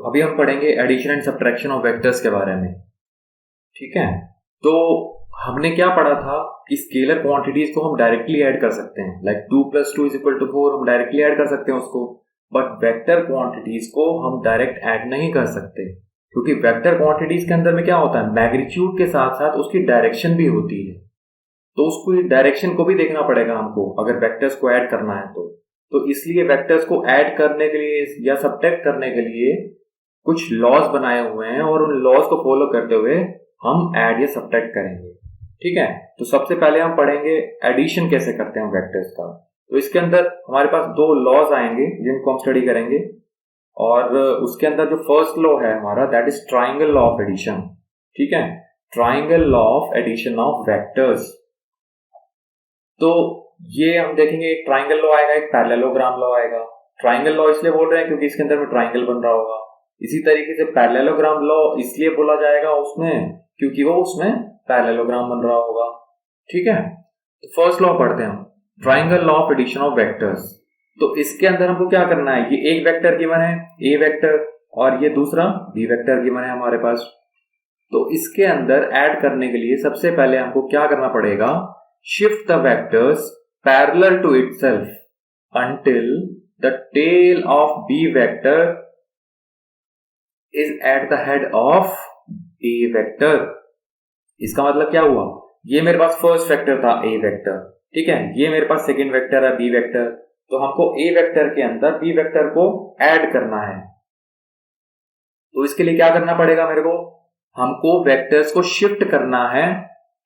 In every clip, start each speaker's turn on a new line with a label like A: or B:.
A: अभी हम पढ़ेंगे addition and subtraction of vectors के बारे में। ठीक है, तो हमने क्या पढ़ा था कि स्केलर क्वांटिटीज को हम डायरेक्टली ऐड कर सकते हैं, लाइक 2 + 2 = 4 हम डायरेक्टली ऐड कर सकते हैं उसको, बट वेक्टर क्वांटिटीज को हम डायरेक्ट ऐड नहीं कर सकते, क्योंकि वेक्टर क्वांटिटीज के अंदर में क्या होता है, मैग्नीट्यूड के साथ साथ उसकी डायरेक्शन भी होती है, तो उसको डायरेक्शन को भी देखना पड़ेगा हमको अगर वेक्टर्स को ऐड करना है तो इसलिए वेक्टर्स को ऐड करने के लिए या सब्ट्रैक्ट करने के लिए कुछ लॉज बनाए हुए हैं और उन लॉज को फॉलो करते हुए हम ऐड या सब्ट्रैक्ट करेंगे। ठीक है, तो सबसे पहले हम पढ़ेंगे एडिशन कैसे करते हैं वेक्टर्स का। तो इसके अंदर हमारे पास 2 लॉज आएंगे जिनको हम स्टडी करेंगे, और उसके अंदर जो फर्स्ट लॉ है हमारा, that is triangle law of addition. ठीक है, triangle law of addition of vectors. तो ये हम देखेंगे, एक ट्राइंगल लॉ आएगा, एक पैरेललोग्राम लॉ आएगा। ट्राइंगल लॉ इसलिए बोल रहे हैं क्योंकि इसके अंदर में ट्राइंगल बन रहा होगा। इसी तरीके से पैरेललोग्राम लॉ इसलिए बोला जाएगा उसमें क्योंकि वो उसमें पैरेललोग्राम बन रहा होगा। ठीक है, तो फर्स्ट लॉ पढ़ते हैं हम, triangle law of addition of vectors. तो इसके अंदर हमको क्या करना है, ये एक वेक्टर गिवन है ए वेक्टर और ये दूसरा बी वेक्टर गिवन है हमारे पास। तो इसके अंदर ऐड करने के लिए सबसे पहले हमको क्या करना पड़ेगा, shift the vectors parallel to itself until the tail of B vector is at the head of A vector। इसका मतलब क्या हुआ, ये मेरे पास फर्स्ट वेक्टर था A वेक्टर, ठीक है, ये मेरे पास सेकंड वेक्टर है B वेक्टर, तो हमको A वेक्टर के अंदर B वेक्टर को ऐड करना है। तो इसके लिए क्या करना पड़ेगा मेरे को, हमको वेक्टर्स को शिफ्ट करना है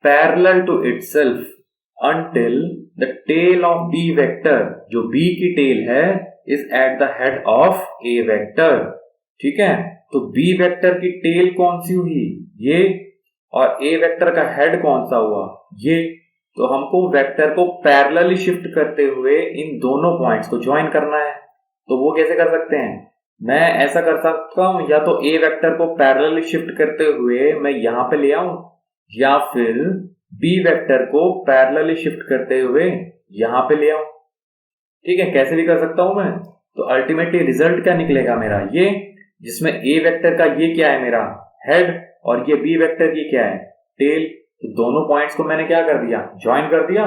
A: parallel to itself until the tail of B vector, जो B की टेल है, is at the head of A vector। ठीक है, तो B वेक्टर की टेल कौन सी हुई, ये, और A वेक्टर का हेड कौन सा हुआ, ये। तो हमको वेक्टर को पैरेलली शिफ्ट करते हुए इन दोनों पॉइंट्स को ज्वाइन करना है। तो वो कैसे कर सकते हैं, मैं ऐसा कर सकता हूं, या तो A वेक्टर को पैरेलली शिफ्ट करते हुए मैं यहां पे ले आऊं, या फिर बी वेक्टर को पैरेलली शिफ्ट करते हुए यहां पे ले आऊं। ठीक है, कैसे भी कर सकता हूं मैं। तो अल्टीमेटली रिजल्ट क्या निकलेगा मेरा, ये, जिसमें ए वेक्टर का ये क्या है मेरा हेड और ये बी वेक्टर की क्या है टेल। तो दोनों पॉइंट्स को मैंने क्या कर दिया, ज्वाइन कर दिया।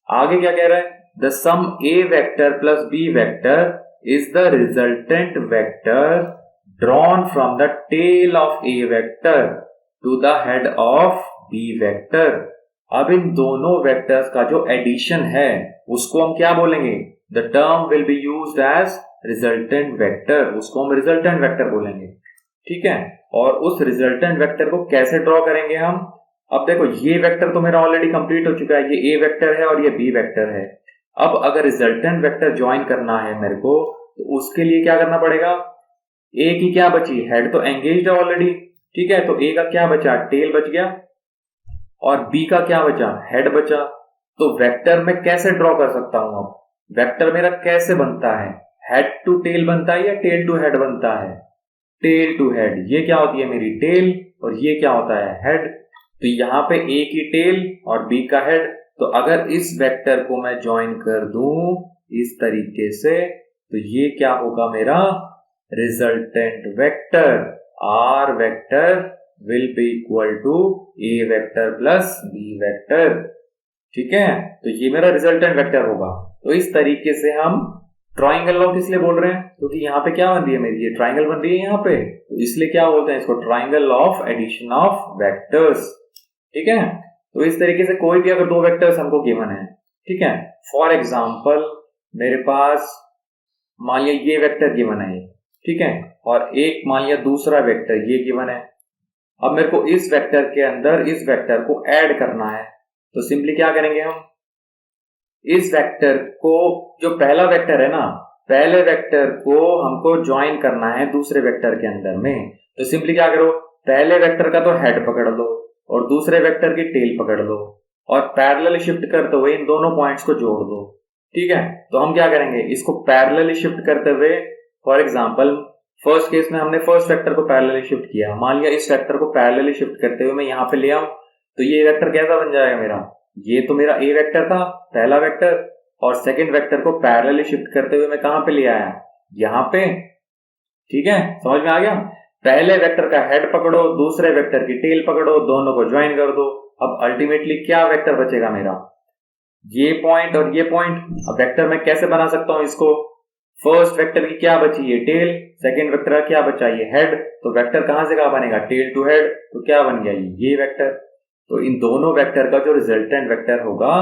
A: आगे क्या कह रहा है, the sum A vector plus B vector is the resultant vector drawn from the tail of A vector to the head of B vector. अब इन दोनों वेक्टर्स का जो एडिशन है उसको हम क्या बोलेंगे, the term will be used as resultant vector, उसको हम रिजल्टेंट वेक्टर बोलेंगे। ठीक है, और उस रिजल्टेंट वेक्टर को कैसे ड्रॉ करेंगे हम। अब देखो, ये वेक्टर तो मेरा ऑलरेडी कंप्लीट हो चुका है, ये ए वेक्टर है और ये बी वेक्टर है। अब अगर रिजल्टेंट वेक्टर ज्वाइन करना है मेरे को, तो उसके लिए क्या करना पड़ेगा, ए की क्या बची, हेड तो एंगेज्ड है ऑलरेडी, ठीक है, तो ए का क्या बचा, टेल बच गया, और बी का क्या बचा, हेड बचा। तो वेक्टर में कैसे ड्रॉ कर सकता हूं, अब वेक्टर मेरा कैसे बनता है, हेड टू टेल बनता है या टेल टू हेड बनता है, टेल टू हेड। ये क्या होती है मेरी टेल और ये क्या होता है हेड। तो यहां पे ए की टेल और बी का हेड। तो अगर इस वेक्टर को मैं ज्वाइन कर दूं इस तरीके से, तो ये क्या होगा मेरा resultant vector, R vector will be equal to a vector plus b vector। ठीक है, तो ये मेरा रिजल्टेंट वेक्टर होगा। तो इस तरीके से हम ट्राइंगल लॉ किस लिए बोल रहे हैं, क्योंकि यहाँ पे क्या बन रही है मेरी, ये ट्राइंगल बन रही है यहाँ पे, तो इसलिए क्या बोलते हैं इसको, triangle law of addition of vectors. ठीक है, तो इस तरीके से कोई भी अगर 2 वेक्टर्स हमको गिवन है, ठीक है, फॉर एग्जाम्पल मेरे पास मान लिया ये वेक्टर गिवन है, ठीक है, और एक मान लिया दूसरा वेक्टर ये गिवन है। अब मेरे को इस वेक्टर के अंदर इस वेक्टर को ऐड करना है, तो सिंपली क्या करेंगे हम, इस वेक्टर को, जो पहला वेक्टर है ना, पहले वेक्टर को हमको ज्वाइन करना है दूसरे वेक्टर के अंदर में। तो सिंपली क्या करो, पहले वेक्टर का तो हेड पकड़ लो और दूसरे वेक्टर की टेल पकड़ लो और पैरेलली शिफ्ट करते हुए इन दोनों पॉइंट्स को जोड़ दो। ठीक है, तो हम क्या करेंगे, इसको पैरेलली शिफ्ट करते हुए, फॉर एग्जांपल फर्स्ट केस में हमने फर्स्ट वेक्टर को पैरेलली शिफ्ट किया, मान लिया इस वेक्टर को पैरेलली शिफ्ट करते हुए मैं यहां पे ले आऊं, तो ये वेक्टर कैसा बन जाएगा मेरा, ये तो मेरा ए वेक्टर था पहला वेक्टर, और सेकंड वेक्टर को पैरेलली शिफ्ट करते हुए मैं कहां पे ले आया, यहां पे। ठीक है, समझ में आ गया। पहले वेक्टर का हेड पकड़ो, दूसरे वेक्टर की टेल पकड़ो, दोनों को ज्वाइन कर दो। अब अल्टीमेटली क्या वेक्टर बचेगा मेरा, ये पॉइंट और ये पॉइंट। अब वेक्टर मैं कैसे बना सकता हूं इसको, फर्स्ट वेक्टर की क्या बची, ये टेल, सेकेंड वेक्टर का क्या बचा, ये हेड। तो वेक्टर कहां से कहां बनेगा, टेल टू हेड, तो क्या बन गया ये वेक्टर। तो इन दोनों वेक्टर का जो रिजल्टेंट वेक्टर होगा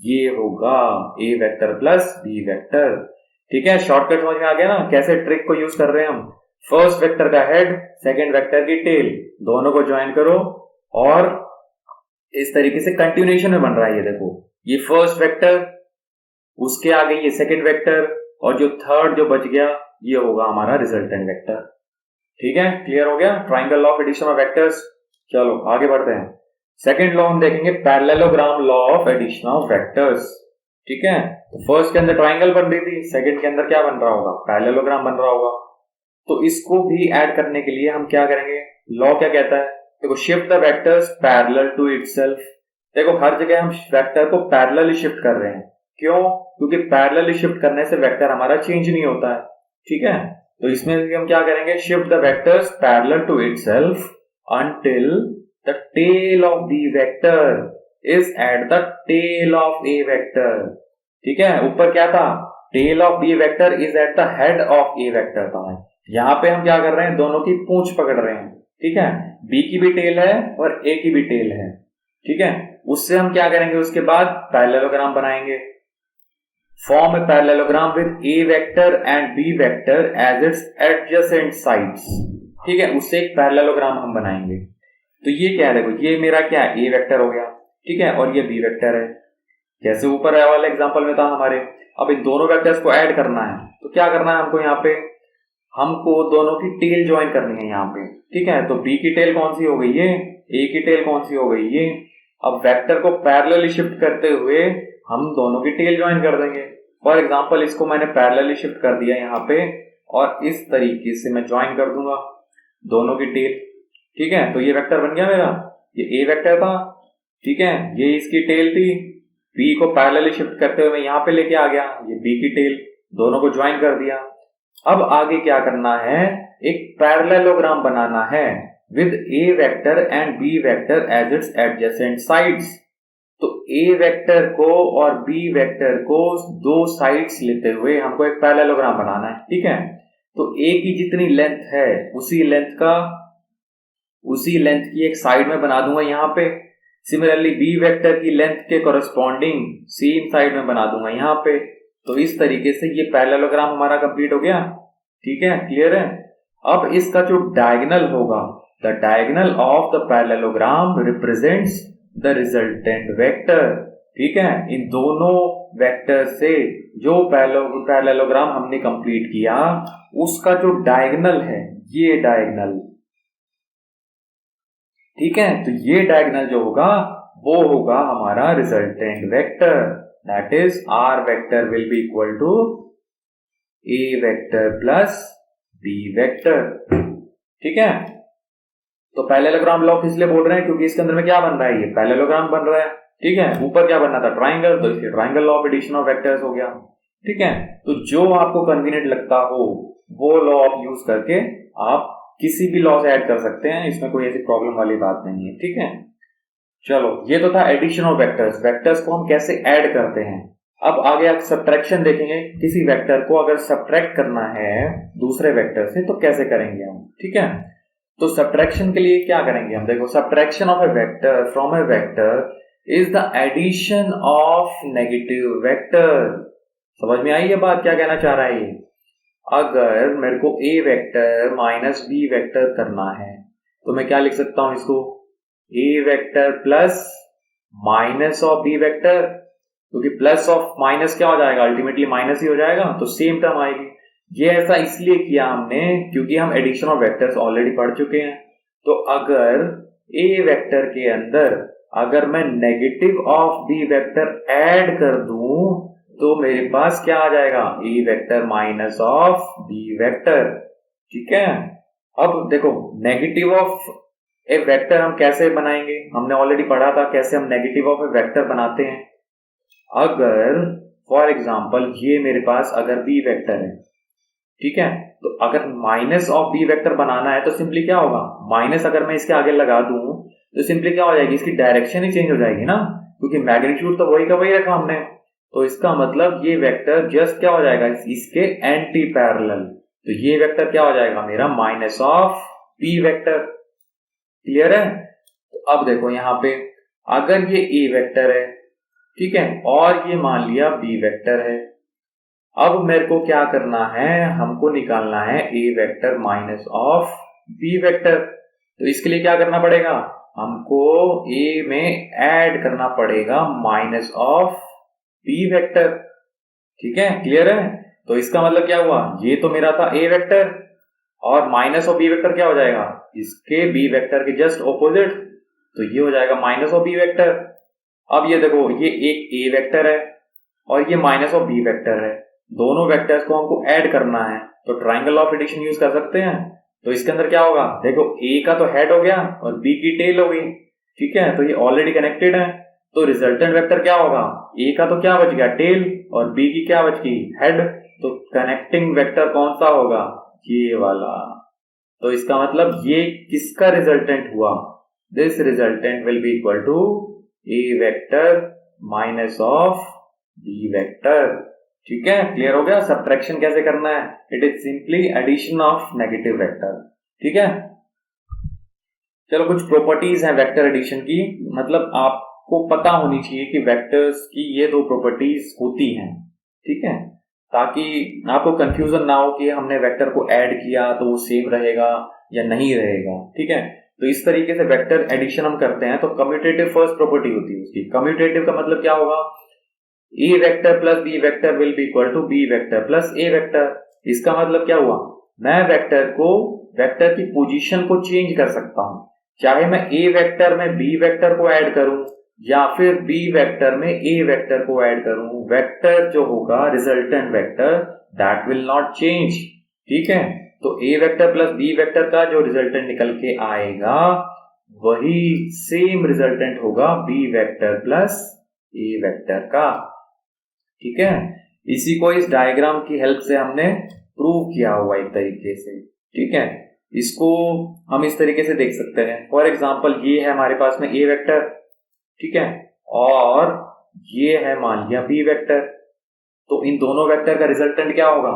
A: ये होगा A vector plus B vector. ठीक है, शॉर्टकट समझ में आ गया ना, कैसे ट्रिक को यूज कर रहे हैं हम। फर्स्ट वेक्टर का हेड, सेकेंड वेक्टर की टेल, दोनों को ज्वाइन करो और इस तरीके से कंटिन्यूएशन में बन रहा है। ये देखो, ये फर्स्ट वेक्टर, उसके आगे ये सेकेंड वेक्टर, और जो थर्ड जो बच गया ये होगा हमारा रिजल्टेंट वेक्टर। ठीक है, क्लियर हो गया triangle law of addition of vectors. चलो आगे बढ़ते हैं। सेकेंड लॉ हम देखेंगे parallelogram law of addition of vectors. ठीक है, तो फर्स्ट के अंदर ट्राइंगल बन रही थी, सेकंड के अंदर क्या बन रहा होगा, पैरेललोग्राम बन रहा होगा। तो इसको भी ऐड करने के लिए हम क्या करेंगे, लॉ क्या कहता है, देखो shift the vectors parallel to itself. देखो हर जगह हम वेक्टर को पैरेलली शिफ्ट कर रहे हैं, क्यों, क्योंकि पैरेलली शिफ्ट करने से वेक्टर हमारा चेंज नहीं होता है। ठीक है, तो इसमें भी हम क्या करेंगे, shift the vectors parallel to itself until the tail of b vector is at the tail of a vector। ठीक है, ऊपर क्या था, tail of b vector is at the head of a vector था। यहाँ पे हम क्या कर रहे हैं, दोनों की पूंछ पकड़ रहे हैं। ठीक है, b की भी टेल है और a की भी टेल है। ठीक है, उससे हम क्या करेंगे, उसके बाद पैरेललोग्राम बनाएंगे। Form a parallelogram with a vector and b vector as its adjacent sides. ठीक है, उससे एक पैरेललोग्राम हम बनाएंगे। तो ये क्या है, देखो ये मेरा क्या है, ए वेक्टर हो गया। ठीक है, और ये बी वेक्टर है, जैसे ऊपर वाले एग्जांपल में था हमारे। अब इन दोनों वेक्टर्स को ऐड करना है, तो क्या करना है हमको, यहाँ पे हमको दोनों की टेल ज्वाइन करनी है यहाँ पे। ठीक है, तो बी की टेल कौन सी हो गई, ये, ए की टेल कौन सी हो गई, ये। अब वेक्टर को पैरेलली शिफ्ट करते हुए हम दोनों की टेल ज्वाइन कर देंगे। फॉर एग्जाम्पल इसको मैंने पैरेलली शिफ्ट कर दिया यहाँ पे, और इस तरीके से मैं ज्वाइन कर दूंगा दोनों की टेल। ठीक है, तो ये वेक्टर बन गया मेरा, ये ए वेक्टर था। ठीक है, ये इसकी टेल थी, बी को पैरेलली शिफ्ट करते हुए मैं यहाँ पे लेके आ गया, ये बी की टेल, दोनों को ज्वाइन कर दिया। अब आगे क्या करना है, एक पैरेललोग्राम बनाना है with A vector and B vector as its adjacent sides. तो ए वेक्टर को और बी वेक्टर को दो साइड्स लेते हुए हमको एक पैरेललोग्राम बनाना है। ठीक है, तो ए की जितनी लेंथ है उसी लेंथ की एक साइड में बना दूंगा यहाँ पे। सिमिलरली बी वेक्टर की लेंथ के कोरस्पॉन्डिंग सेम साइड में बना दूंगा यहाँ पे। तो इस तरीके से ये पैरेललोग्राम हमारा कंप्लीट हो गया। ठीक है, क्लियर है। अब इसका जो डायगोनल होगा, the diagonal of the parallelogram represents the resultant vector. ठीक है, इन दोनों वेक्टर से जो पैरेललोग्राम हमने कंप्लीट किया उसका जो डायगोनल है, ये डायगोनल। ठीक है, तो ये डायगोनल जो होगा वो होगा हमारा resultant vector, that is R vector will be equal to A vector plus B vector. ठीक है, तो पैरेललोग्राम लॉ किस लिए बोल रहे हैं, क्योंकि इसके अंदर में क्या बन रहा है, ये पैरेललोग्राम बन रहा है। ठीक है, ऊपर क्या बनना था, ट्राइंगल, तो इसलिए triangle law of addition of vectors हो गया। ठीक है, तो जो आपको कन्वीनियंट लगता हो वो लॉ आप यूज करके आप किसी भी लॉ से ऐड कर सकते हैं, इसमें कोई ऐसी प्रॉब्लम वाली बात नहीं है। ठीक है, चलो ये तो था एडिशन ऑफ वेक्टर्स, वेक्टर्स को हम कैसे ऐड करते हैं। अब आगे आप सब्ट्रैक्शन देखेंगे, किसी वेक्टर को अगर सब्ट्रैक्ट करना है दूसरे वेक्टर से तो कैसे करेंगे हम। ठीक है, तो सब्ट्रैक्शन के लिए क्या करेंगे हम, देखो subtraction of A vector from a vector is the addition of negative vector. समझ में आई ये बात, क्या कहना चाह रहा है ये। अगर मेरे को A vector minus B vector करना है तो मैं क्या लिख सकता हूं इसको, A vector plus minus of B vector, क्योंकि प्लस ऑफ माइनस क्या हो जाएगा, अल्टीमेटली माइनस ही हो जाएगा, तो सेम टर्म आएगी। ये ऐसा इसलिए किया हमने क्योंकि हम एडिशन ऑफ वेक्टर्स ऑलरेडी पढ़ चुके हैं। तो अगर ए वेक्टर के अंदर अगर मैं negative of B vector add कर दूं तो मेरे पास क्या आ जाएगा, A vector minus of B vector. ठीक है, अब देखो नेगेटिव ऑफ ए वेक्टर हम कैसे बनाएंगे, हमने ऑलरेडी पढ़ा था कैसे हम नेगेटिव ऑफ ए वेक्टर बनाते हैं। अगर फॉर एग्जांपल ये मेरे पास अगर बी वेक्टर है, ठीक है। तो अगर माइनस ऑफ बी वेक्टर बनाना है तो सिंपली क्या होगा, माइनस अगर मैं इसके आगे लगा दूं तो सिंपली क्या हो जाएगी, इसकी डायरेक्शन ही चेंज हो जाएगी ना, क्योंकि मैग्नीट्यूड तो वही का वही रखा हमने। तो इसका मतलब ये वेक्टर जस्ट क्या हो जाएगा, इसके एंटी पैरेलल। तो ये वेक्टर क्या हो जाएगा मेरा, minus of B vector. Clear है। तो अब देखो यहाँ पे अगर ये ए वेक्टर है, ठीक है, और ये मान लिया बी वेक्टर है, अब मेरे को क्या करना है, हमको निकालना है A vector minus of B vector. तो इसके लिए क्या करना पड़ेगा, हमको ए में ऐड करना पड़ेगा माइनस ऑफ बी वेक्टर। ठीक है, क्लियर है। तो इसका मतलब क्या हुआ, ये तो मेरा था ए वेक्टर और माइनस ऑफ बी वेक्टर क्या हो जाएगा, इसके बी वेक्टर के जस्ट ऑपोजिट। तो ये हो जाएगा माइनस ऑफ बी वेक्टर। अब ये देखो, ये एक ए वेक्टर है और ये माइनस ऑफ बी वेक्टर है, दोनों वेक्टर्स को हमको ऐड करना है, तो ट्राइंगल ऑफ एडिशन यूज कर सकते हैं। तो इसके अंदर क्या होगा, देखो ए का तो हेड हो गया और बी की टेल हो गई, ठीक है, तो ये ऑलरेडी कनेक्टेड है। तो रिजल्टेंट वेक्टर क्या होगा, ए का तो क्या बच गया टेल और बी की क्या बच गई हेड। तो कनेक्टिंग वेक्टर कौन सा होगा, ये वाला। तो इसका मतलब ये किसका रिजल्टेंट हुआ, this resultant will be equal to A vector minus of B vector. ठीक है, क्लियर हो गया। सब्ट्रैक्शन कैसे करना है, it is simply addition of negative vector. ठीक है, चलो कुछ प्रॉपर्टीज हैं वेक्टर एडिशन की, मतलब आपको पता होनी चाहिए कि वेक्टर्स की ये दो प्रॉपर्टीज होती हैं। ठीक है, ताकि आपको कंफ्यूजन ना हो कि हमने वेक्टर को ऐड किया तो वो सेम रहेगा या नहीं रहेगा। ठीक है, तो इस तरीके से वेक्टर एडिशन हम करते हैं। तो कम्यूटेटिव फर्स्ट प्रॉपर्टी होती है उसकी। कम्यूटेटिव का मतलब क्या होगा, A vector plus B vector will be equal to B vector plus A vector. इसका मतलब क्या हुआ, मैं वेक्टर की पोजीशन को चेंज कर सकता हूं, चाहे मैं ए वेक्टर में बी वेक्टर को ऐड करूं या फिर बी वेक्टर में ए वेक्टर को ऐड करूं, वेक्टर जो होगा resultant vector that will not change. ठीक है, तो A vector plus B vector का जो रिजल्टेंट निकल के आएगा वही सेम रिजल्टेंट होगा B vector plus A vector का। ठीक है, इसी को इस डायग्राम की हेल्प से हमने प्रूव किया हुआ एक तरीके से। ठीक है, इसको हम इस तरीके से देख सकते हैं। फॉर एग्जांपल ये है हमारे पास में ए वेक्टर, ठीक है, और ये है मान लिया बी वेक्टर। तो इन दोनों वेक्टर का रिजल्टेंट क्या होगा,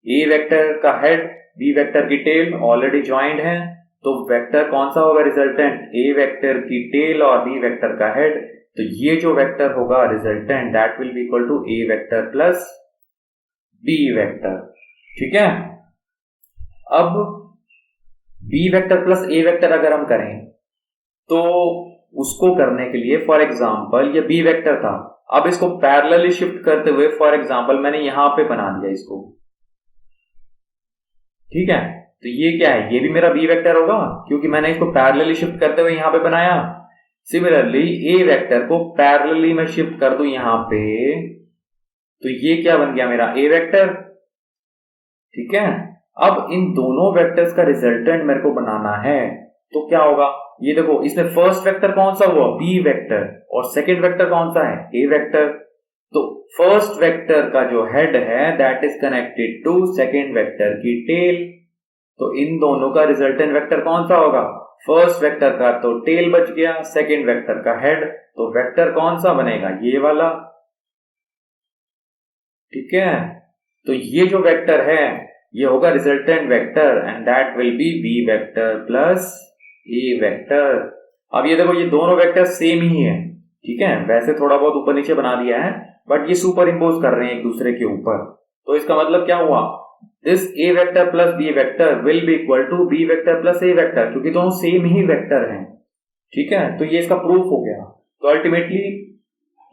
A: ए वेक्टर का हेड बी वेक्टर की टेल ऑलरेडी ज्वाइंट है, तो वेक्टर कौन सा होगा रिजल्टेंट, ए वेक्टर की टेल और बी वेक्टर का हेड। तो ये जो वेक्टर होगा resultant that will be equal to A vector plus B vector. ठीक है, अब B vector plus A vector अगर हम करें तो उसको करने के लिए फॉर एग्जांपल ये बी वेक्टर था, अब इसको पैरेलली शिफ्ट करते हुए फॉर एग्जांपल मैंने यहां पे बना दिया इसको। ठीक है, तो ये क्या है, ये भी मेरा बी वेक्टर होगा क्योंकि मैंने इसको पैरेलली शिफ्ट करते हुए यहां पे बनाया। सिमिलरली ए वेक्टर को पैरेलली मैं शिफ्ट कर दूं यहां पे, तो ये क्या बन गया मेरा ए वेक्टर। ठीक है, अब इन दोनों वेक्टर्स का रिजल्टेंट मेरे को बनाना है, तो क्या होगा, ये देखो इसमें फर्स्ट वेक्टर कौन सा हुआ बी वेक्टर और सेकंड वेक्टर कौन सा है ए वेक्टर। तो फर्स्ट वेक्टर का जो हेड है that is connected to second vector की टेल, तो इन दोनों का रिजल्टेंट वेक्टर कौन सा होगा, फर्स्ट वेक्टर का तो टेल बच गया, सेकंड वेक्टर का हेड, तो वेक्टर कौन सा बनेगा ये वाला। ठीक है, तो ये जो वेक्टर है ये होगा resultant vector and that will be B vector plus A vector. अब ये देखो ये दोनों वेक्टर सेम ही है, ठीक है, वैसे थोड़ा बहुत ऊपर नीचे बना दिया है बट ये सुपर इंपोज कर रहे हैं एक दूसरे के ऊपर। तो इसका मतलब क्या हुआ, this A vector plus B vector will be equal to B vector plus A vector, क्योंकि दोनों सेम ही वेक्टर हैं। ठीक है, तो ये इसका प्रूफ हो गया। तो अल्टीमेटली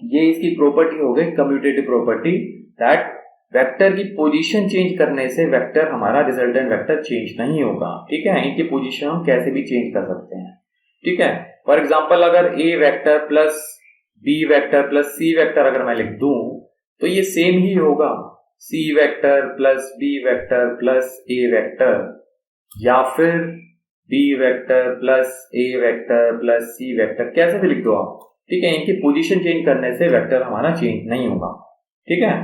A: ये इसकी प्रॉपर्टी हो गई कम्यूटेटिव प्रॉपर्टी दैट वेक्टर की पोजीशन चेंज करने से वेक्टर हमारा रिजल्टेंट वेक्टर चेंज नहीं होगा। ठीक है, इनकी पोजीशन हम कैसे भी चेंज कर सकते हैं। ठीक है, फॉर एग्जांपल अगर A vector plus B vector plus C vector अगर मैं लिख दूं तो ये सेम ही होगा, C vector plus B vector plus A vector, या फिर B vector plus A vector plus C vector, कैसे भी लिख दो आप। ठीक है, इनकी पोजीशन चेंज करने से वेक्टर हमारा चेंज नहीं होगा। ठीक है,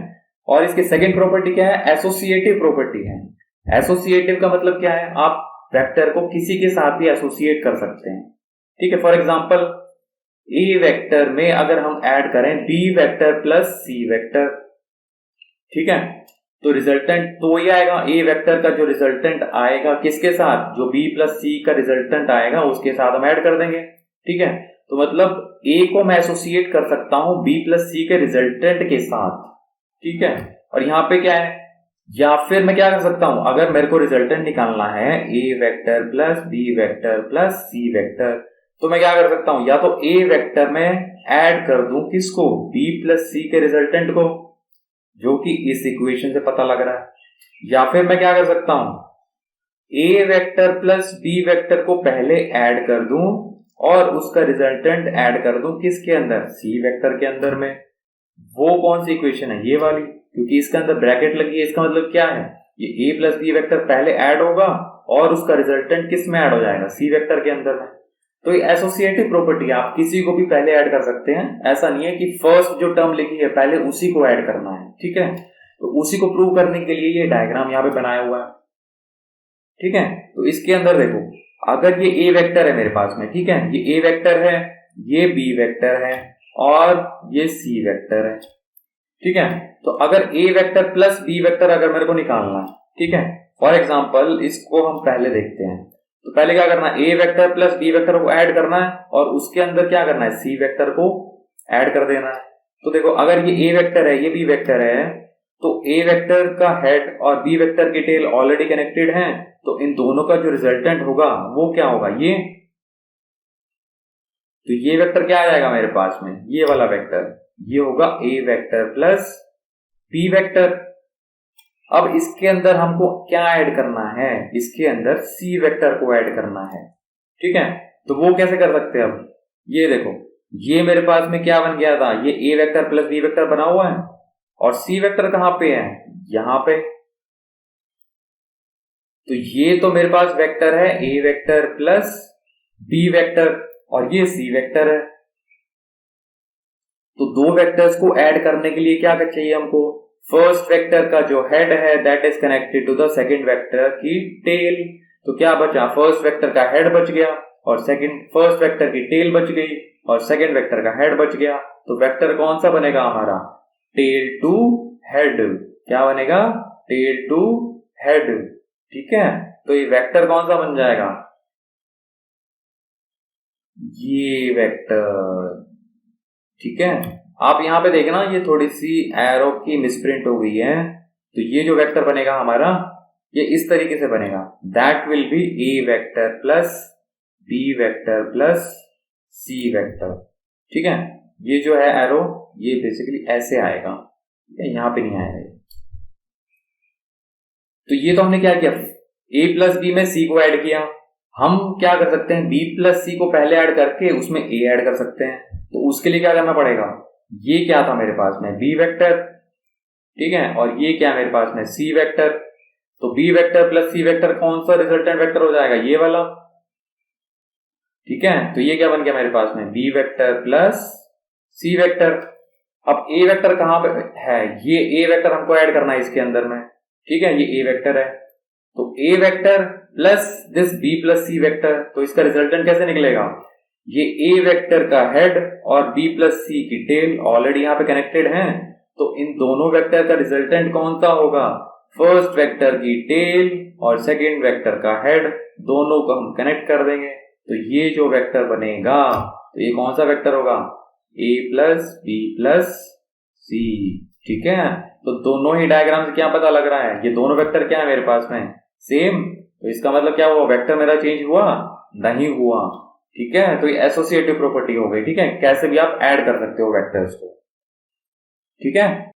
A: और इसकी सेकेंड प्रॉपर्टी क्या है, एसोसिएटिव प्रॉपर्टी है। एसोसिएटिव का मतलब क्या है, आप वेक्टर को किसी के साथ भी एसोसिएट कर सकते हैं। ठीक है, फॉर एग्जांपल ए वेक्टर में अगर हम ऐड करें B vector plus C vector, ठीक है, तो रिजल्टेंट तो ये आएगा, ए वेक्टर का जो रिजल्टेंट आएगा किसके साथ, जो बी प्लस सी का रिजल्टेंट आएगा उसके साथ हम ऐड कर देंगे। ठीक है, तो मतलब ए को मैं एसोसिएट कर सकता हूं बी प्लस सी के रिजल्टेंट के साथ। ठीक है, और यहां पे क्या है, या फिर मैं क्या कर सकता हूं, अगर मेरे को रिजल्टेंट निकालना है A vector plus B vector plus C vector, तो मैं क्या कर सकता हूं, या तो ए वेक्टर में ऐड कर दूं किसको, बी प्लस सी के रिजल्टेंट को, जो कि इस इक्वेशन से पता लग रहा है, या फिर मैं क्या कर सकता हूं, ए वेक्टर प्लस बी वेक्टर को पहले ऐड कर दूं और उसका रिजल्टेंट ऐड कर दूं किसके अंदर, सी वेक्टर के अंदर में। वो कौन सी इक्वेशन है, ये वाली, क्योंकि इसके अंदर ब्रैकेट लगी है, इसका मतलब क्या है, ये ए प्लस बी वेक्टर पहले ऐड होगा और उसका रिजल्टेंट किस में ऐड हो जाएगा, सी वेक्टर के अंदर में। तो ये एसोसिएटिव प्रॉपर्टी है, आप किसी को भी पहले ऐड कर सकते हैं, ऐसा नहीं है कि फर्स्ट जो टर्म लिखी है पहले उसी को ऐड करना है। ठीक है, तो उसी को प्रूव करने के लिए ये डायग्राम यहाँ पे बनाया हुआ है। ठीक है, तो इसके अंदर देखो, अगर ये ए वेक्टर है मेरे पास में, ठीक है, ये ए वेक्टर है, ये बी वेक्टर है और ये सी वेक्टर है। ठीक है, तो अगर A vector plus B vector अगर मेरे को निकालना है, ठीक है, फॉर एग्जांपल इसको हम पहले देखते हैं, तो पहले क्या करना है, A vector plus B vector को ऐड करना है और उसके अंदर क्या करना है, सी वेक्टर को ऐड कर देना है। तो देखो, अगर ये ए वेक्टर है, ये बी वेक्टर है, तो ए वेक्टर का हेड और बी वेक्टर की टेल ऑलरेडी कनेक्टेड हैं, तो इन दोनों का जो रिजल्टेंट होगा वो क्या होगा, ये, तो ये वेक्टर क्या आ जाएगा मेरे पास में, ये वाला वेक्टर, ये होगा A vector plus B vector. अब इसके अंदर हमको क्या ऐड करना है, इसके अंदर सी वेक्टर को ऐड करना है। ठीक है, तो वो कैसे कर सकते हैं, अब ये देखो, ये मेरे पास में क्या बन गया था, ये A vector plus B vector बना हुआ है और सी वेक्टर कहां पे है, यहां पे। तो ये तो मेरे पास वेक्टर है A vector plus B vector और ये सी वेक्टर है। तो दो वेक्टर्स को ऐड करने के लिए क्या चाहिए हमको, फर्स्ट वेक्टर का जो हेड है that is connected to the second vector की टेल। तो क्या बचा, फर्स्ट वेक्टर का हेड बच गया और फर्स्ट वेक्टर की टेल बच गई और सेकंड वेक्टर का हेड बच गया। तो वेक्टर कौन सा बनेगा हमारा, टेल टू हेड। क्या बनेगा, टेल टू हेड। ठीक है, तो ये वेक्टर कौन सा बन जाएगा, ये वेक्टर। ठीक है, आप यहां पे देखना, ये थोड़ी सी एरो की मिसप्रिंट हो गई है, तो ये जो वेक्टर बनेगा हमारा, ये इस तरीके से बनेगा, that will be A vector plus B vector plus C vector. ठीक है, ये जो है एरो, ये बेसिकली ऐसे आएगा, यहां पे नहीं आएगा। तो ये तो हमने क्या किया, ए प्लस बी में सी को ऐड किया। हम क्या कर सकते हैं, बी प्लस सी को पहले ऐड करके उसमें ए ऐड कर सकते हैं। तो उसके लिए क्या करना पड़ेगा, ये क्या था मेरे पास में, बी वेक्टर, ठीक है, और ये क्या मेरे पास में, सी वेक्टर। तो B vector plus C vector कौन सा रिजल्टेंट वेक्टर हो जाएगा, ये वाला। ठीक है, तो ये क्या बन गया मेरे पास में, B vector plus C vector. अब ए वेक्टर कहां पे है, ये ए वेक्टर हमको ऐड करना है इसके अंदर में। ठीक है, ये ए वेक्टर है, तो A vector plus this B plus C vector, तो इसका रिजल्टेंट कैसे निकलेगा, ये ए वेक्टर का हेड और बी प्लस सी की टेल ऑलरेडी यहां पे कनेक्टेड हैं, तो इन दोनों वेक्टर का रिजल्टेंट कौन सा होगा, फर्स्ट वेक्टर की टेल और सेकेंड वेक्टर का हेड, दोनों को हम कनेक्ट कर देंगे। तो ये जो वेक्टर बनेगा, तो ये कौन सा वेक्टर होगा, ए प्लस बी प्लस सी। ठीक है, तो दोनों ही डायग्राम से क्या पता लग रहा है, ये दोनों वेक्टर क्या है मेरे पास में, सेम। तो इसका मतलब क्या हुआ, वेक्टर मेरा चेंज हुआ नहीं हुआ। ठीक है, तो ये एसोसिएटिव प्रॉपर्टी हो गई। ठीक है, कैसे भी आप ऐड कर सकते हो वेक्टर्स को। ठीक है।